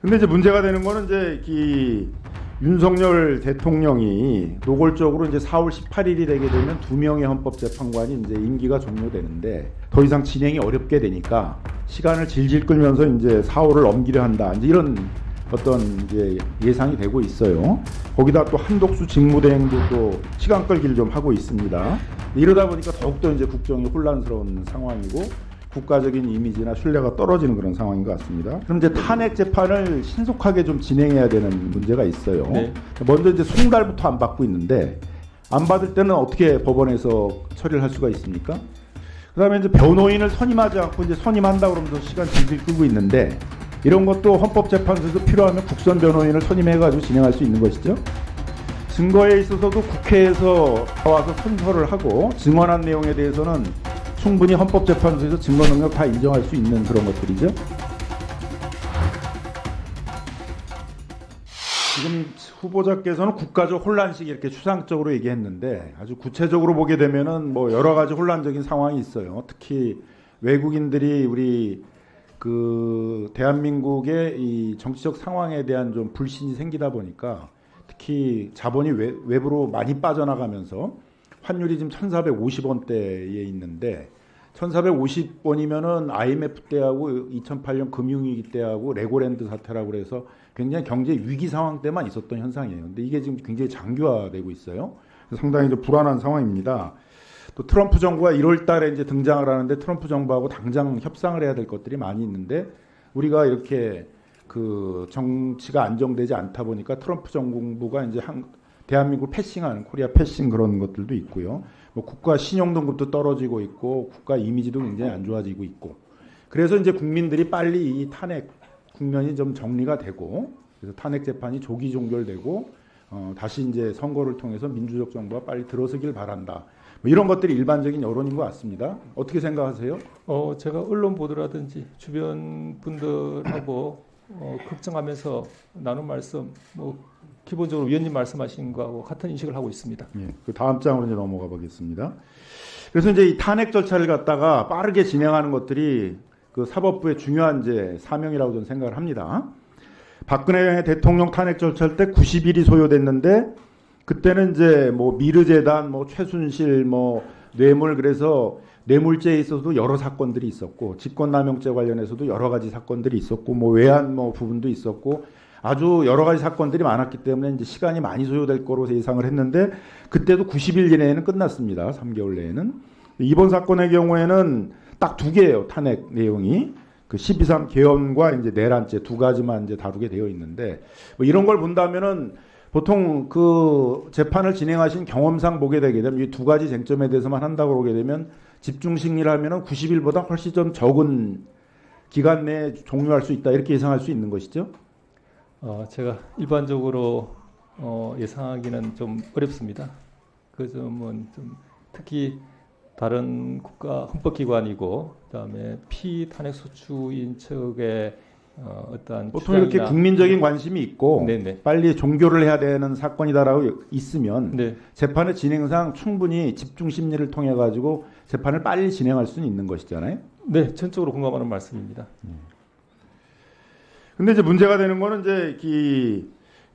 근데 이제 문제가 되는 거는 이제 이 윤석열 대통령이 노골적으로 이제 4월 18일이 되게 되면 두 명의 헌법재판관이 이제 임기가 종료되는데 더 이상 진행이 어렵게 되니까 시간을 질질 끌면서 이제 4월을 넘기려 한다. 이제 이런 어떤 이제 예상이 되고 있어요. 거기다 또 한독수 직무대행도 또 시간 끌기를 좀 하고 있습니다. 이러다 보니까 더욱더 이제 국정이 혼란스러운 상황이고 국가적인 이미지나 신뢰가 떨어지는 그런 상황인 것 같습니다. 그럼 이제 탄핵 재판을 신속하게 좀 진행해야 되는 문제가 있어요. 네. 먼저 이제 20달부터 안 받고 있는데 안 받을 때는 어떻게 법원에서 처리를 할 수가 있습니까? 그다음에 이제 변호인을 선임하지 않고 이제 선임한다 그러면서 시간 질질 끌고 있는데 이런 것도 헌법재판소에서 필요하면 국선 변호인을 선임해가지고 진행할 수 있는 것이죠. 증거에 있어서도 국회에서 나와서 선서를 하고 증언한 내용에 대해서는 충분히 헌법재판소에서 증거 능력 다 인정할 수 있는 그런 것들이죠. 지금 후보자께서는 국가적 혼란식 이렇게 추상적으로 얘기했는데 아주 구체적으로 보게 되면은 뭐 여러 가지 혼란적인 상황이 있어요. 특히 외국인들이 우리 그 대한민국의 이 정치적 상황에 대한 좀 불신이 생기다 보니까 특히 자본이 외부로 많이 빠져나가면서 환율이 지금 1,450원대에 있는데 1,450원이면은 IMF 때하고 2008년 금융위기 때하고 레고랜드 사태라고 그래서 굉장히 경제 위기 상황 때만 있었던 현상이에요. 근데 이게 지금 굉장히 장기화되고 있어요. 상당히 좀 불안한 상황입니다. 또 트럼프 정부가 1월 달에 이제 등장을 하는데 트럼프 정부하고 당장 협상을 해야 될 것들이 많이 있는데 우리가 이렇게 그 정치가 안정되지 않다 보니까 트럼프 정부가 이제 대한민국을 패싱하는 코리아 패싱 그런 것들도 있고요. 뭐 국가 신용 등급도 떨어지고 있고 국가 이미지도 굉장히 안 좋아지고 있고. 그래서 이제 국민들이 빨리 이 탄핵 국면이 좀 정리가 되고 그래서 탄핵 재판이 조기 종결되고 다시 이제 선거를 통해서 민주적 정부가 빨리 들어서길 바란다. 뭐 이런 것들이 일반적인 여론인 것 같습니다. 어떻게 생각하세요? 제가 언론 보도라든지 주변 분들하고 걱정하면서 나눈 말씀, 뭐 기본적으로 위원님 말씀하신 거하고 같은 인식을 하고 있습니다. 예, 그 다음 장으로 이제 넘어가 보겠습니다. 그래서 이제 이 탄핵 절차를 갖다가 빠르게 진행하는 것들이 그 사법부의 중요한 이제 사명이라고 저는 생각을 합니다. 박근혜 대통령 탄핵 절차 때 90일이 소요됐는데 그때는 이제 뭐 미르재단, 뭐 최순실, 뭐 뇌물 그래서 뇌물죄에 있어서도 여러 사건들이 있었고 직권남용죄 관련해서도 여러 가지 사건들이 있었고 뭐 외환 뭐 부분도 있었고 아주 여러 가지 사건들이 많았기 때문에 이제 시간이 많이 소요될 거로 예상을 했는데 그때도 90일 이내에는 끝났습니다. 3개월 내에는. 이번 사건의 경우에는 딱 두 개예요. 탄핵 내용이. 그 12.3 개헌과 이제 내란죄 두 가지만 이제 다루게 되어 있는데 뭐 이런 걸 본다면은 보통 그 재판을 진행하신 경험상 보게 되게 되면 이 두 가지 쟁점에 대해서만 한다고 보게 되면 집중 심리를 하면은 90일보다 훨씬 좀 적은 기간 내에 종료할 수 있다 이렇게 예상할 수 있는 것이죠. 제가 일반적으로 예상하기는 좀 어렵습니다. 그 점은 좀 특히 다른 국가 헌법기관이고 그다음에 피탄핵 소추인 측의 어떤 보통 이렇게 국민적인 관심이 있고 네네. 빨리 종결을 해야 되는 사건이다라고 있으면 네. 재판의 진행상 충분히 집중 심리를 통해 가지고 재판을 빨리 진행할 수는 있는 것이잖아요. 네, 전적으로 공감하는 말씀입니다. 근데 이제 문제가 되는 거는 이제 이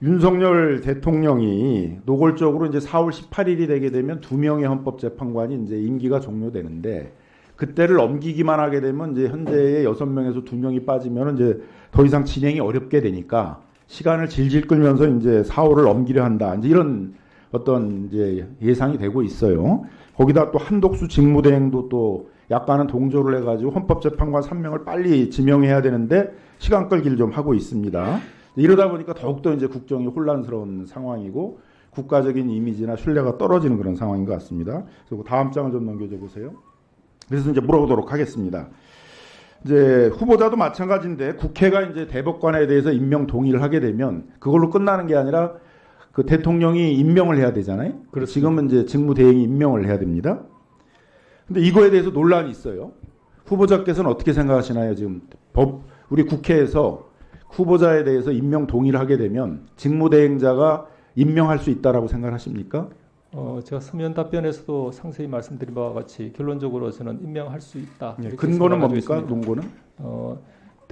윤석열 대통령이 노골적으로 이제 4월 18일이 되게 되면 두 명의 헌법재판관이 이제 임기가 종료되는데 그때를 넘기기만 하게 되면 이제 현재의 6명에서 2명이 빠지면 이제 더 이상 진행이 어렵게 되니까 시간을 질질 끌면서 이제 4월을 넘기려 한다. 이제 이런 어떤 이제 예상이 되고 있어요. 거기다 또 한독수 직무대행도 또 약간은 동조를 해가지고 헌법재판관 3명을 빨리 지명해야 되는데 시간 끌기를 좀 하고 있습니다. 이러다 보니까 더욱더 이제 국정이 혼란스러운 상황이고 국가적인 이미지나 신뢰가 떨어지는 그런 상황인 것 같습니다. 그리고 다음 장을 좀 넘겨줘 보세요. 그래서 이제 물어보도록 하겠습니다. 이제 후보자도 마찬가지인데 국회가 이제 대법관에 대해서 임명 동의를 하게 되면 그걸로 끝나는 게 아니라 그 대통령이 임명을 해야 되잖아요. 그렇습니다. 지금은 이제 직무대행이 임명을 해야 됩니다. 근데 이거에 대해서 논란이 있어요. 후보자께서는 어떻게 생각하시나요? 지금 우리 국회에서 후보자에 대해서 임명 동의를 하게 되면 직무대행자가 임명할 수 있다라고 생각하십니까? 제가 서면 답변에서도 상세히 말씀드린 바와 같이 결론적으로 저는 임명할 수 있다. 근거는 뭡니까? 있습니다. 논거는?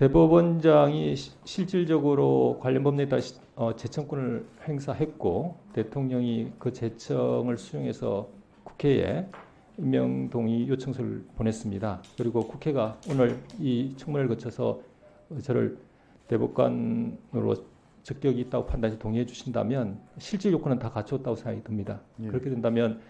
대법원장이 실질적으로 관련 법령에 따라 재청권을 행사했고 대통령이 그 재청을 수용해서 국회에 임명 동의 요청서를 보냈습니다. 그리고 국회가 오늘 이 청문회를 거쳐서 저를 대법관으로 적격이 있다고 판단해서 동의해 주신다면 실질 요건은 다 갖추었다고 생각이 듭니다. 예. 그렇게 된다면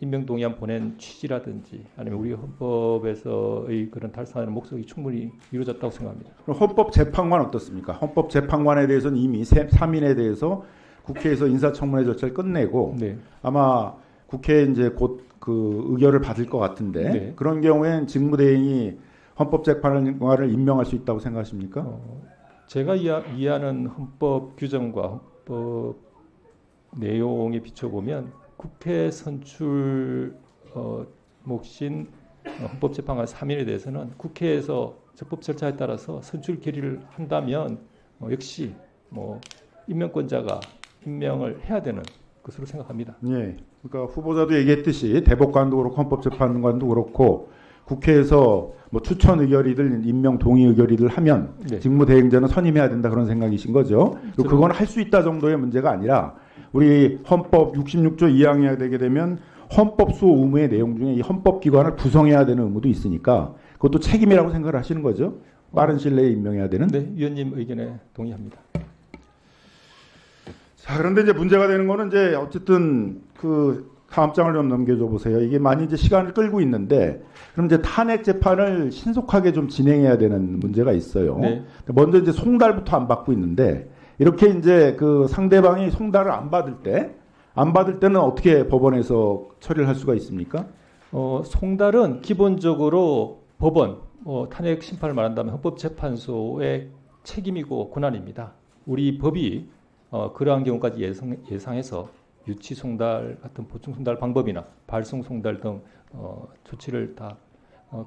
임명 동의안 보낸 취지라든지 아니면 우리 헌법에서의 그런 달성하는 목적이 충분히 이루어졌다고 생각합니다. 그럼 헌법재판관 어떻습니까? 헌법재판관에 대해서는 이미 3인에 대해서 국회에서 인사청문회 절차를 끝내고 네. 아마 국회에 이제 곧 그 의결을 받을 것 같은데 네. 그런 경우엔 직무대행이 헌법재판관을 임명할 수 있다고 생각하십니까? 제가 이해하는 헌법 규정과 헌법 내용에 비춰보면 국회 선출 몫인 헌법재판관 3인에 대해서는 국회에서 적법 절차에 따라서 선출 결의를 한다면 역시 임명권자가 임명을 해야 되는 것으로 생각합니다. 예. 그러니까 후보자도 얘기했듯이 대법관도 그렇고 헌법재판관도 그렇고 국회에서 뭐 추천 의결이든 임명 동의 의결이든 하면 네. 직무대행자는 선임해야 된다 그런 생각이신 거죠. 그리고 그건 할 수 있다 정도의 문제가 아니라 우리 헌법 66조 2항에 되게 되면 헌법 수호 의무의 내용 중에 이 헌법기관을 구성해야 되는 의무도 있으니까 그것도 책임이라고 생각을 하시는 거죠. 빠른 시일 내에 임명해야 되는. 네, 위원님 의견에 동의합니다. 자, 그런데 이제 문제가 되는 거는 이제 어쨌든 그 다음 장을 좀 넘겨줘 보세요. 이게 많이 이제 시간을 끌고 있는데 그럼 이제 탄핵 재판을 신속하게 좀 진행해야 되는 문제가 있어요. 네. 먼저 이제 송달부터 안 받고 있는데 이렇게 이제 그 상대방이 송달을 안 받을 때는 어떻게 법원에서 처리를 할 수가 있습니까? 송달은 기본적으로 법원, 탄핵 심판을 말한다면 헌법재판소의 책임이고 권한입니다. 우리 법이 그러한 경우까지 예상해서 유치 송달 같은 보충 송달 방법이나 발송 송달 등 조치를 다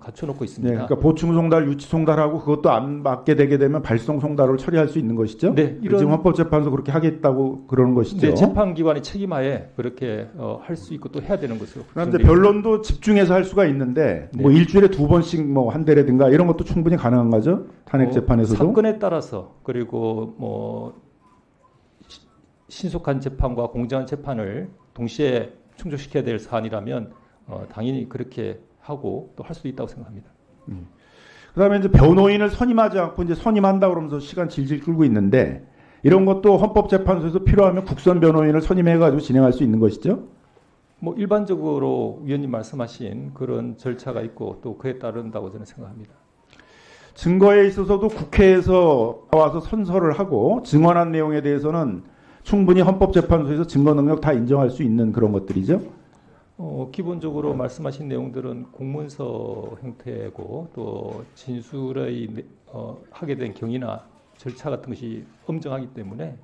갖춰놓고 있습니다. 네, 그러니까 보충 송달, 유치 송달하고 그것도 안 받게 되게 되면 발송 송달을 처리할 수 있는 것이죠. 네, 지금 헌법재판소 그렇게 하겠다고 그러는 것이죠. 네, 재판기관의 책임하에 그렇게 할 수 있고 또 해야 되는 것으로. 그런데 변론도 집중해서 할 수가 있는데 뭐 네. 일주일에 2번씩 뭐 한 대라든가 이런 것도 충분히 가능한 거죠. 탄핵 재판에서도. 사건에 따라서 그리고 신속한 재판과 공정한 재판을 동시에 충족시켜야 될 사안이라면 당연히 그렇게 하고 또 할 수도 있다고 생각합니다. 그다음에 이제 변호인을 선임하지 않고 이제 선임한다 그러면서 시간 질질 끌고 있는데 이런 것도 헌법재판소에서 필요하면 국선 변호인을 선임해가지고 진행할 수 있는 것이죠. 일반적으로 위원님 말씀하신 그런 절차가 있고 또 그에 따른다고 저는 생각합니다. 증거에 있어서도 국회에서 와서 선서를 하고 증언한 내용에 대해서는 충분히 헌법재판소에서 증거 능력 다 인정할 수 있는 그런 것들이죠. 기본적으로 말씀하신 내용들은 공문서 형태고 또 진술의 하게 된 경위나 절차 같은 것이 엄정하기 때문에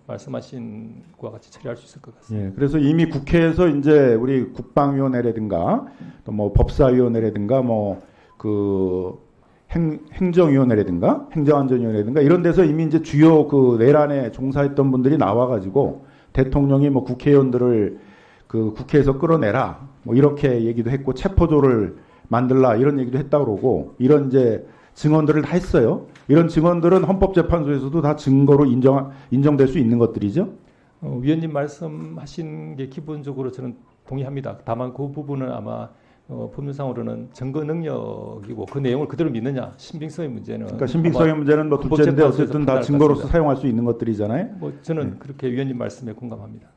말씀하신 것과 같이 처리할 수 있을 것 같습니다. 예, 그래서 이미 국회에서 이제 우리 국방위원회라든가 또 뭐 법사위원회라든가 뭐 그 행정위원회라든가 행정안전위원회라든가 이런 데서 이미 이제 주요 그 내란에 종사했던 분들이 나와가지고 대통령이 뭐 국회의원들을 그 국회에서 끌어내라 뭐 이렇게 얘기도 했고 체포조를 만들라 이런 얘기도 했다고 그러고 이런 이제 증언들을 다 했어요. 이런 증언들은 헌법재판소에서도 다 증거로 인정될 수 있는 것들이죠. 위원님 말씀하신 게 기본적으로 저는 동의합니다. 다만 그 부분은 아마 법률상으로는 증거 능력이고 그 내용을 그대로 믿느냐 신빙성의 문제는 그러니까 신빙성의 문제는 뭐 둘째인데 어쨌든 다 증거로서 사용할 수 있는 것들이잖아요. 저는 그렇게 위원님 말씀에 공감합니다.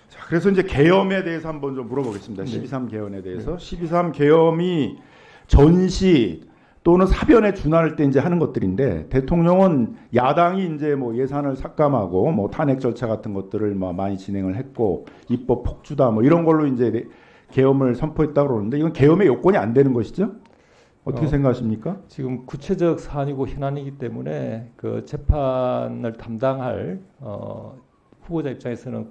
자, 그래서 이제 계엄에 대해서 한번 좀 물어보겠습니다. 네. 12.3 계엄에 대해서 12.3 계엄이 전시 또는 사변에 준할 때 이제 하는 것들인데 대통령은 야당이 이제 뭐 예산을 삭감하고 뭐 탄핵 절차 같은 것들을 뭐 많이 진행을 했고 입법 폭주다 뭐 이런 걸로 이제 계엄을 선포했다고 그러는데 이건 계엄의 요건이 안 되는 것이죠? 어떻게 생각하십니까? 지금 구체적 사안이고 현안이기 때문에 그 재판을 담당할 후보자 입장에서는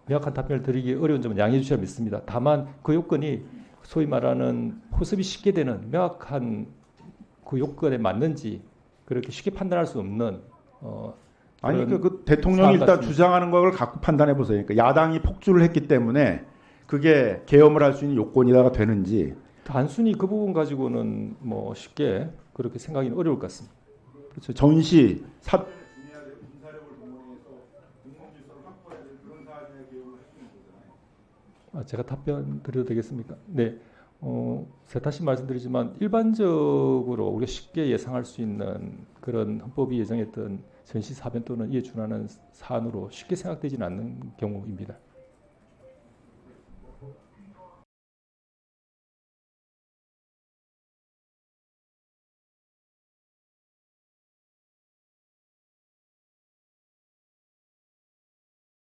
명확한 답변을 드리기 어려운 점은 양해해 주셔야 믿습니다. 다만 그 요건이 소위 말하는 포섭이 쉽게 되는 명확한 그 요건에 맞는지 그렇게 쉽게 판단할 수 없는 아니 그 대통령이 일단 같습니다. 주장하는 걸 갖고 판단해 보세요. 그러니까 야당이 폭주를 했기 때문에 그게 계엄을 할 수 있는 요건이다가 되는지 단순히 그 부분 가지고는 뭐 쉽게 그렇게 생각하기는 어려울 것 같습니다. 그렇죠. 전시, 제가 답변 드려도 되겠습니까? 네. 제가 다시 말씀드리지만 일반적으로 우리가 쉽게 예상할 수 있는 그런 헌법이 예정했던 전시 사변 또는 이에 준하는 사안으로 쉽게 생각되지는 않는 경우입니다.